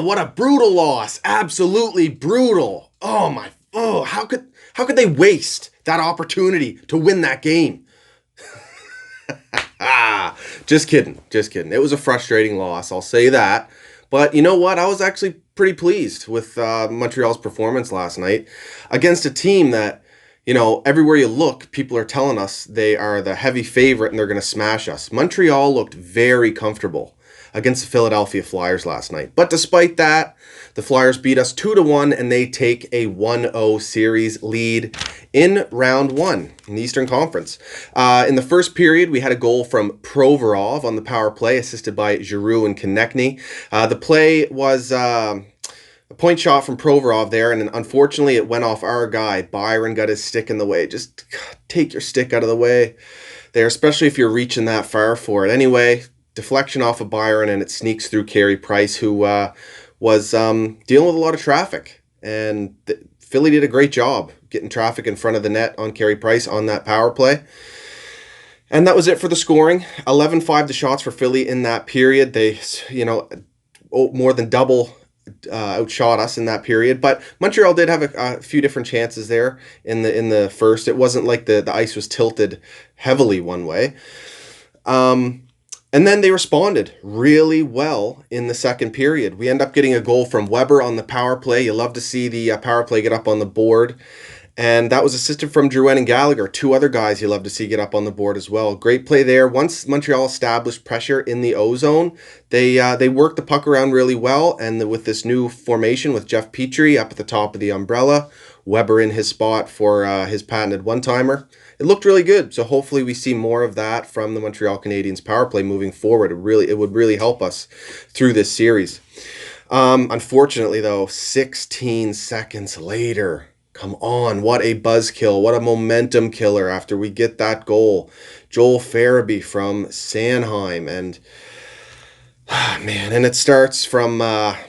what a brutal loss. Absolutely brutal. How could they waste that opportunity to win that game? Just kidding. Just kidding. It was a frustrating loss, I'll say that. But you know what? I was actually pretty pleased with Montreal's performance last night against a team that, everywhere you look, people are telling us they are the heavy favorite and they're going to smash us. Montreal looked very comfortable against the Philadelphia Flyers last night. But despite that, the Flyers beat us 2-1 and they take a 1-0 series lead in round one in the Eastern Conference. In the first period, we had a goal from Provorov on the power play, assisted by Giroux and Konechny. The play was a point shot from Provorov there, and unfortunately it went off our guy. Byron got his stick in the way. Just take your stick out of the way there, especially if you're reaching that far for it. Anyway, deflection off of Byron, and it sneaks through Carey Price, who was dealing with a lot of traffic. And Philly did a great job getting traffic in front of the net on Carey Price on that power play. And that was it for the scoring. 11-5 the shots for Philly in that period. They, more than double outshot us in that period. But Montreal did have a few different chances there in the first. It wasn't like the ice was tilted heavily one way. And then they responded really well in the second period. We end up getting a goal from Weber on the power play. You love to see the power play get up on the board. And that was assisted from Drouin and Gallagher, two other guys you love to see get up on the board as well. Great play there. Once Montreal established pressure in the O-zone, they worked the puck around really well. And with this new formation with Jeff Petrie up at the top of the umbrella, Weber in his spot for his patented one-timer, it looked really good. So hopefully we see more of that from the Montreal Canadiens power play moving forward. It would really help us through this series. Unfortunately, though, 16 seconds later, come on, what a buzzkill, what a momentum killer after we get that goal. Joel Farabee from Sanheim, and and it starts from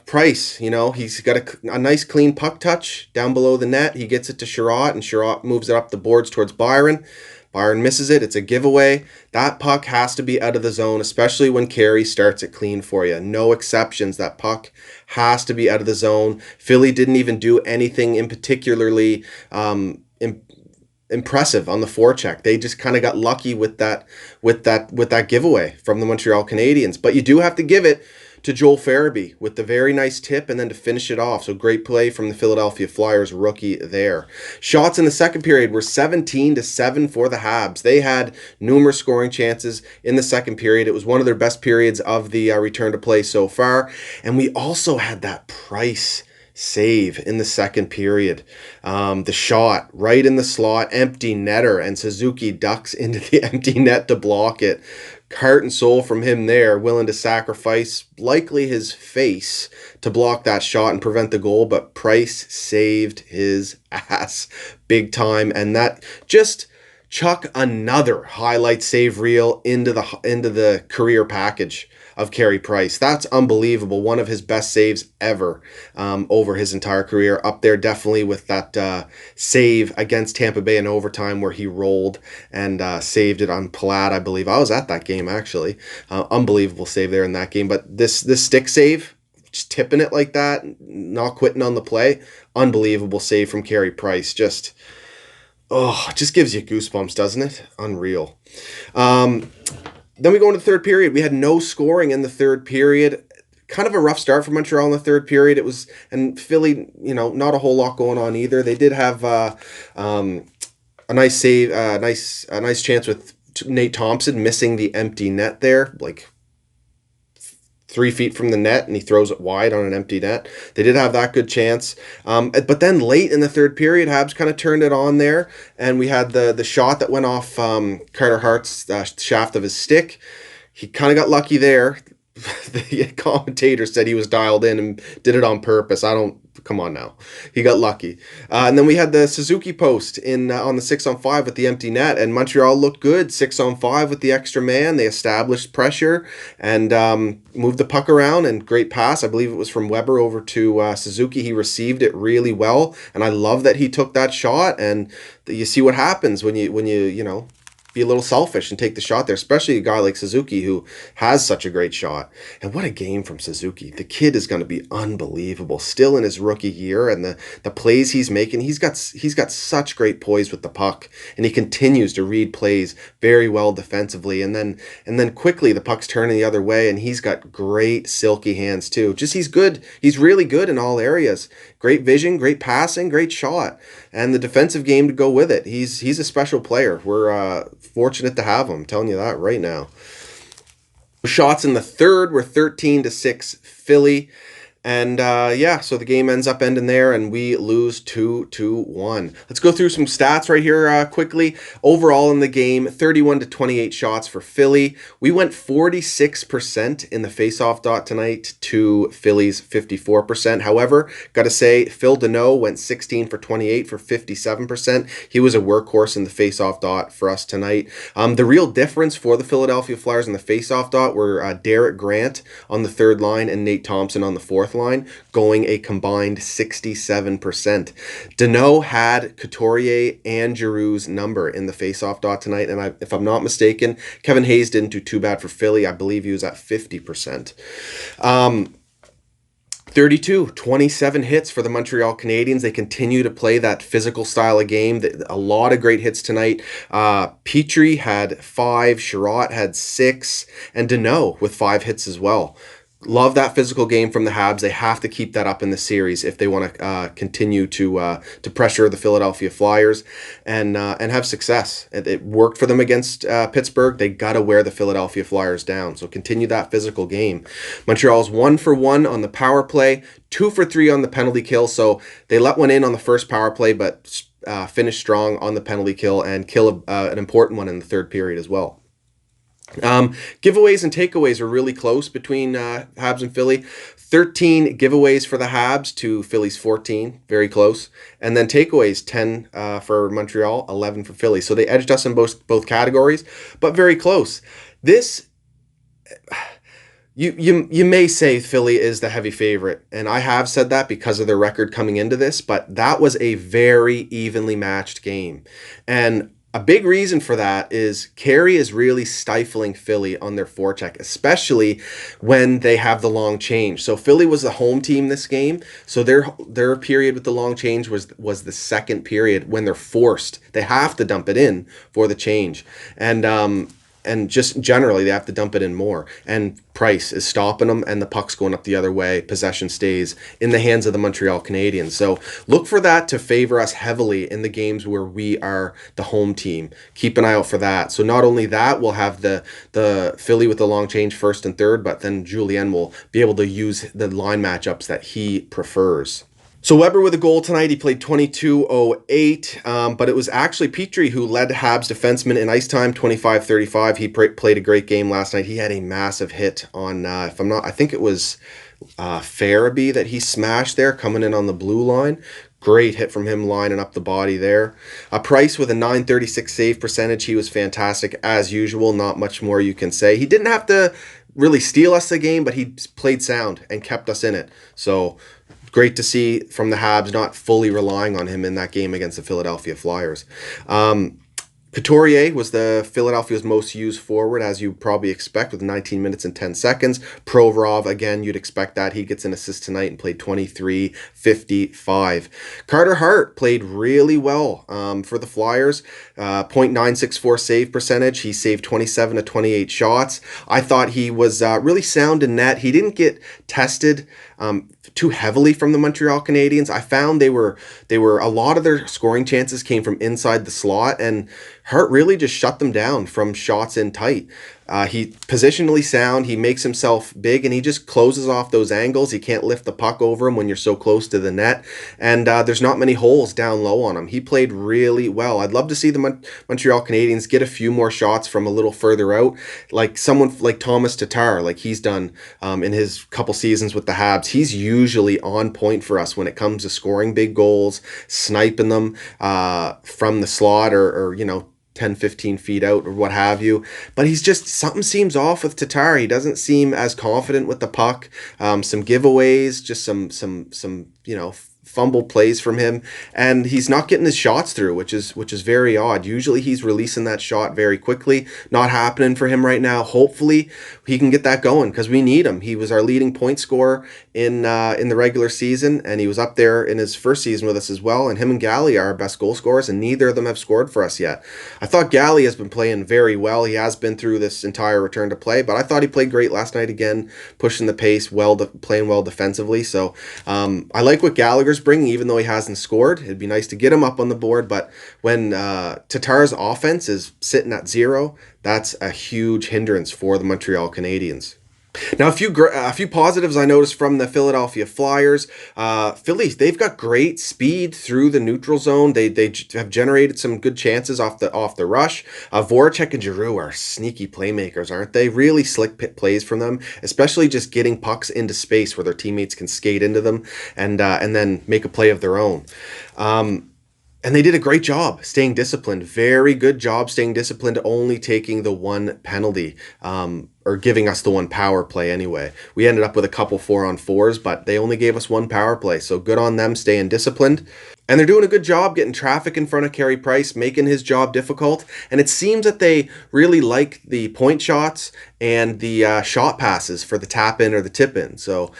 Price. He's got a nice clean puck touch down below the net. He gets it to Sherratt, and Sherratt moves it up the boards towards Byron. Byron misses it. It's a giveaway. That puck has to be out of the zone, especially when Carey starts it clean for you. No exceptions. That puck has to be out of the zone. Philly didn't even do anything in particularly impressive on the forecheck. They just kind of got lucky with that giveaway from the Montreal Canadiens. But you do have to give it to Joel Farabee with the very nice tip and then to finish it off. So great play from the Philadelphia Flyers rookie there. Shots in the second period were 17-7 for the Habs. They had numerous scoring chances in the second period. It was one of their best periods of the return to play so far. And we also had that Price save in the second period. The shot right in the slot, empty netter, and Suzuki ducks into the empty net to block it. Heart and soul from him there, willing to sacrifice likely his face to block that shot and prevent the goal, but Price saved his ass big time, and that just chuck another highlight save reel into the career package of Carey Price. That's unbelievable. One of his best saves ever over his entire career. Up there definitely with that save against Tampa Bay in overtime where he rolled and saved it on Palat, I believe. I was at that game, actually. Unbelievable save there in that game. But this stick save, just tipping it like that, not quitting on the play, unbelievable save from Carey Price. Just gives you goosebumps, doesn't it? Unreal. Then we go into the third period. We had no scoring in the third period. Kind of a rough start for Montreal in the third period. It was, and Philly, not a whole lot going on either. They did have a nice save, a nice chance with Nate Thompson missing the empty net there, like 3 feet from the net, and he throws it wide on an empty net. They did have that good chance. But then late in the third period, Habs kind of turned it on there, and we had the shot that went off Carter Hart's shaft of his stick. He kind of got lucky there. The commentator said he was dialed in and did it on purpose. Come on now. He got lucky. And then we had the Suzuki post on the 6-on-5 with the empty net, and Montreal looked good. 6-on-5 with the extra man. They established pressure and moved the puck around, and great pass. I believe it was from Weber over to Suzuki. He received it really well, and I love that he took that shot, and you see what happens when you be a little selfish and take the shot there, especially a guy like Suzuki who has such a great shot. And what a game from Suzuki. The kid is going to be unbelievable. Still in his rookie year, and the plays he's making, he's got such great poise with the puck, and he continues to read plays very well defensively. And then quickly the puck's turning the other way, and he's got great silky hands too. Just he's good. He's really good in all areas. Great vision, great passing, great shot, and the defensive game to go with it. He's a special player. We're fortunate to have him. I'm telling you that right now. Shots in the third were 13-6 Philly. And so the game ends up ending there, and we lose 2-1. Let's go through some stats right here quickly. Overall in the game, 31-28 shots for Philly. We went 46% in the faceoff dot tonight to Philly's 54%. However, got to say, Phil Deneau went 16 for 28 for 57%. He was a workhorse in the faceoff dot for us tonight. The real difference for the Philadelphia Flyers in the faceoff dot were Derek Grant on the third line and Nate Thompson on the fourth line, going a combined 67%. Deneau had Couturier and Giroux's number in the faceoff dot tonight, and if I'm not mistaken, Kevin Hayes didn't do too bad for Philly. I believe he was at 50%. 27 hits for the Montreal Canadiens. They continue to play that physical style of game. A lot of great hits tonight. Petrie had 5, Sherratt had 6, and Deneau with 5 hits as well. Love that physical game from the Habs. They have to keep that up in the series if they want to continue to pressure the Philadelphia Flyers and have success. It worked for them against Pittsburgh. They got to wear the Philadelphia Flyers down. So continue that physical game. Montreal's 1 for 1 on the power play, 2 for 3 on the penalty kill. So they let one in on the first power play, but finished strong on the penalty kill and kill an important one in the third period as well. Giveaways and takeaways are really close between Habs and Philly. 13 giveaways for the Habs to Philly's 14, very close. And then takeaways, 10 for Montreal, 11 for Philly. So they edged us in both categories, but very close. This, you may say Philly is the heavy favorite, and I have said that because of their record coming into this, but that was a very evenly matched game. And a big reason for that is Carey is really stifling Philly on their forecheck, especially when they have the long change. So Philly was the home team this game, so their period with the long change was the second period when they're forced. They have to dump it in for the change. And just generally, they have to dump it in more. And Price is stopping them, and the puck's going up the other way. Possession stays in the hands of the Montreal Canadiens. So look for that to favor us heavily in the games where we are the home team. Keep an eye out for that. So not only that, we'll have the Philly with the long change first and third, but then Julien will be able to use the line matchups that he prefers. So Weber with a goal tonight. He played 22:08, but it was actually Petrie who led Habs defensemen in ice time, 25-35. He played a great game last night. He had a massive hit on, I think it was Farabee that he smashed there, coming in on the blue line. Great hit from him lining up the body there. Price with a .936 save percentage. He was fantastic as usual. Not much more you can say. He didn't have to really steal us the game, but he played sound and kept us in it. So great to see from the Habs not fully relying on him in that game against the Philadelphia Flyers. Couturier was the Philadelphia's most used forward, as you probably expect, with 19 minutes and 10 seconds. Provorov, again, you'd expect that. He gets an assist tonight and played 23:55. Carter Hart played really well for the Flyers. .964 save percentage. He saved 27 of 28 shots. I thought he was really sound in net. He didn't get tested too heavily from the Montreal Canadiens. I found they were a lot of their scoring chances came from inside the slot, and Hart really just shut them down from shots in tight. He positionally sound, he makes himself big, and he just closes off those angles. He can't lift the puck over him when you're so close to the net, and there's not many holes down low on him. He played really well. I'd love to see the Montreal Canadiens get a few more shots from a little further out, like someone like Thomas Tatar, like he's done in his couple seasons with the Habs. He's usually on point for us when it comes to scoring big goals, sniping them from the slot or 10, 15 feet out or what have you. But he's just, something seems off with Tatar. He doesn't seem as confident with the puck. Some giveaways, just some fumble plays from him, and he's not getting his shots through, which is very odd. Usually he's releasing that shot very quickly. Not happening for him right now. Hopefully he can get that going because we need him. He was our leading point scorer in the regular season, and he was up there in his first season with us as well. And him and Galley are our best goal scorers, and neither of them have scored for us yet. I thought Galley has been playing very well. He has been through this entire return to play, but I thought he played great last night again, pushing the pace, playing well defensively. So I like what Gallagher's bringing, even though he hasn't scored. It'd be nice to get him up on the board, but when Tatar's offense is sitting at 0, that's a huge hindrance for the Montreal Canadiens. Now, a few positives I noticed from the Philadelphia Flyers. Phillies, they've got great speed through the neutral zone. They have generated some good chances off the rush. Voracek and Giroux are sneaky playmakers, aren't they? Really slick plays from them, especially just getting pucks into space where their teammates can skate into them and then make a play of their own. And they did a great job staying disciplined. Very good job staying disciplined, only taking the one penalty, or giving us the one power play anyway. We ended up with a couple 4-on-4s, but they only gave us one power play. So good on them staying disciplined. And they're doing a good job getting traffic in front of Carey Price, making his job difficult. And it seems that they really like the point shots and the shot passes for the tap-in or the tip-in. So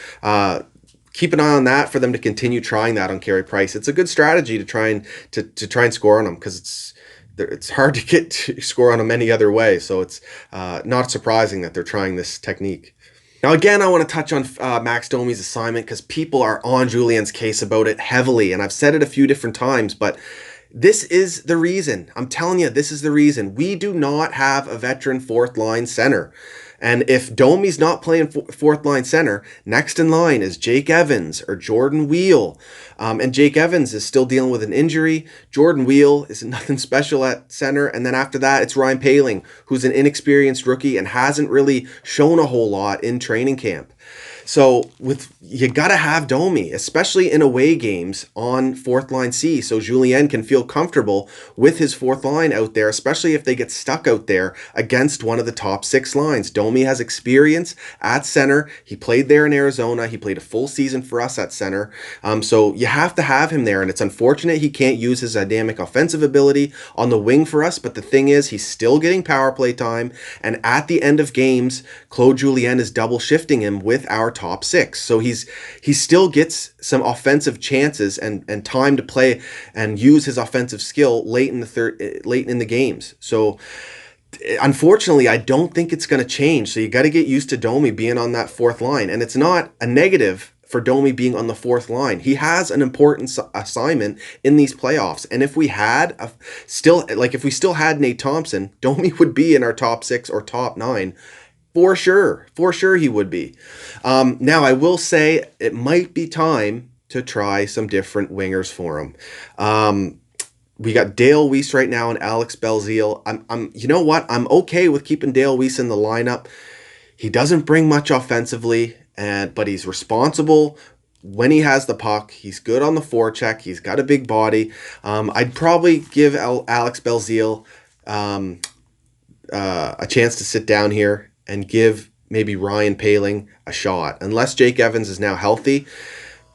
keep an eye on that for them to continue trying that on Carey Price. It's a good strategy to try and score on him because it's hard to score on him any other way. So it's not surprising that they're trying this technique. Now, again, I want to touch on Max Domi's assignment because people are on Julien's case about it heavily, and I've said it a few different times, but this is the reason. I'm telling you, this is the reason. We do not have a veteran fourth line center. And if Domi's not playing fourth line center, next in line is Jake Evans or Jordan Weal. And Jake Evans is still dealing with an injury. Jordan Weal is nothing special at center. And then after that, it's Ryan Poehling, who's an inexperienced rookie and hasn't really shown a whole lot in training camp. So you got to have Domi, especially in away games on fourth line C, so Julien can feel comfortable with his fourth line out there, especially if they get stuck out there against one of the top 6 lines. Domi has experience at center. He played there in Arizona. He played a full season for us at center. So you have to have him there, and it's unfortunate he can't use his dynamic offensive ability on the wing for us, but the thing is, he's still getting power play time, and at the end of games, Claude Julien is double shifting him with our top 6. So he still gets some offensive chances and time to play and use his offensive skill late in the games. So unfortunately, I don't think it's going to change. So you got to get used to Domi being on that fourth line, and it's not a negative for Domi being on the fourth line. He has an important assignment in these playoffs, and if we still had Nate Thompson, Domi would be in our top 6 or top 9. For sure he would be. Now, I will say it might be time to try some different wingers for him. We got Dale Weiss right now and Alex Belzile. You know what? I'm okay with keeping Dale Weiss in the lineup. He doesn't bring much offensively, but he's responsible when he has the puck. He's good on the forecheck. He's got a big body. I'd probably give Alex Belzile a chance to sit down here and give maybe Ryan Poehling a shot. Unless Jake Evans is now healthy,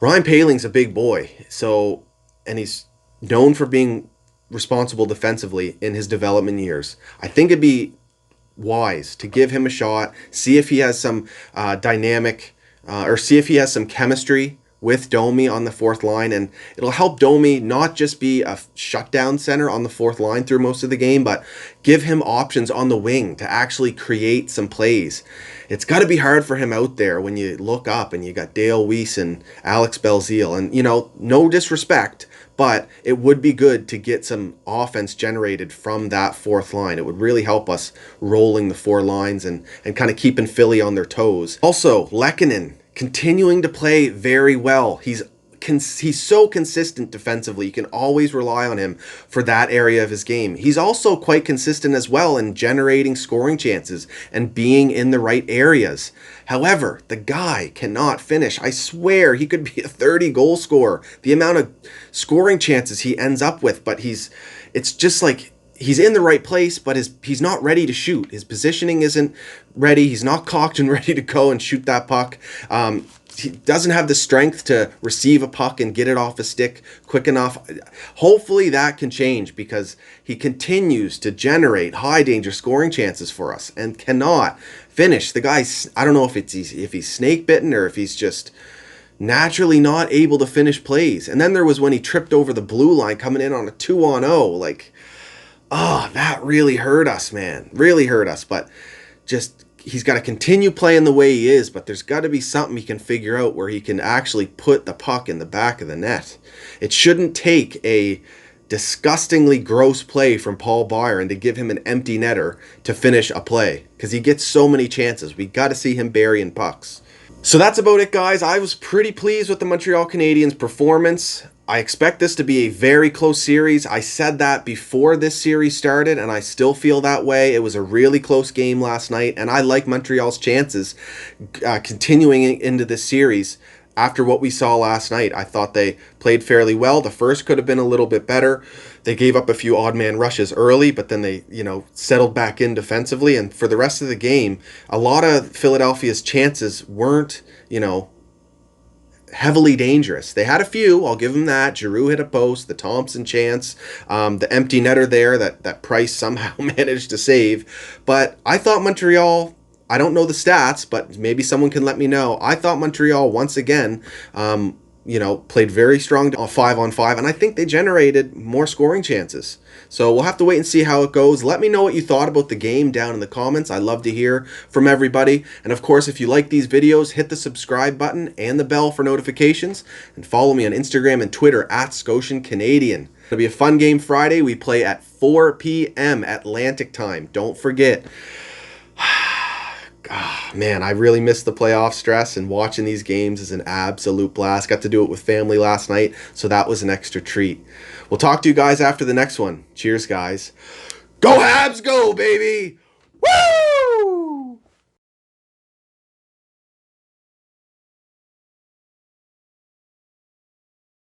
Ryan Poehling's a big boy. And he's known for being responsible defensively in his development years. I think it'd be wise to give him a shot, see if he has some see if he has some chemistry with Domi on the fourth line, and it'll help Domi not just be a shutdown center on the fourth line through most of the game, but give him options on the wing to actually create some plays. It's got to be hard for him out there when you look up and you got Dale Weiss and Alex Belzile, and no disrespect, but it would be good to get some offense generated from that fourth line. It would really help us rolling the 4 lines and kind of keeping Philly on their toes. Also, Lehkonen continuing to play very well. He's so consistent defensively. You can always rely on him for that area of his game. He's also quite consistent as well in generating scoring chances and being in the right areas. However, the guy cannot finish. I swear he could be a 30-goal scorer. The amount of scoring chances he ends up with, but it's just like he's in the right place, but he's not ready to shoot. His positioning isn't ready. He's not cocked and ready to go and shoot that puck. He doesn't have the strength to receive a puck and get it off a stick quick enough. Hopefully that can change, because he continues to generate high danger scoring chances for us and cannot finish. The guy's, I don't know if he's snake bitten or if he's just naturally not able to finish plays. And then there was when he tripped over the blue line coming in on a 2-on-0. Like, oh, that really hurt us, man. Really hurt us. But just, he's got to continue playing the way he is, but there's got to be something he can figure out where he can actually put the puck in the back of the net. It shouldn't take a disgustingly gross play from Paul Byron to give him an empty netter to finish a play, because he gets so many chances. We got to see him burying pucks. So that's about it, guys. I was pretty pleased with the Montreal Canadiens' performance. I expect this to be a very close series. I said that before this series started, and I still feel that way. It was a really close game last night, and I like Montreal's chances continuing into this series. After what we saw last night, I thought they played fairly well. The first could have been a little bit better. They gave up a few odd man rushes early, but then they, settled back in defensively. And for the rest of the game, a lot of Philadelphia's chances weren't, heavily dangerous. They had a few, I'll give them that. Giroux hit a post, the Thompson chance, the empty netter there that Price somehow managed to save. But I thought Montreal, I don't know the stats, but maybe someone can let me know. I thought Montreal once again, played very strong on 5-on-5, and I think they generated more scoring chances. So we'll have to wait and see how it goes. Let me know what you thought about the game down in the comments. I love to hear from everybody. And of course, if you like these videos, hit the subscribe button and the bell for notifications, and follow me on Instagram and Twitter at Scotian Canadian. It'll be a fun game Friday. We play at 4 p.m. Atlantic time. Don't forget. Oh, man, I really miss the playoff stress, and watching these games is an absolute blast. Got to do it with family last night, so that was an extra treat. We'll talk to you guys after the next one. Cheers, guys. Go Habs, go, baby! Woo!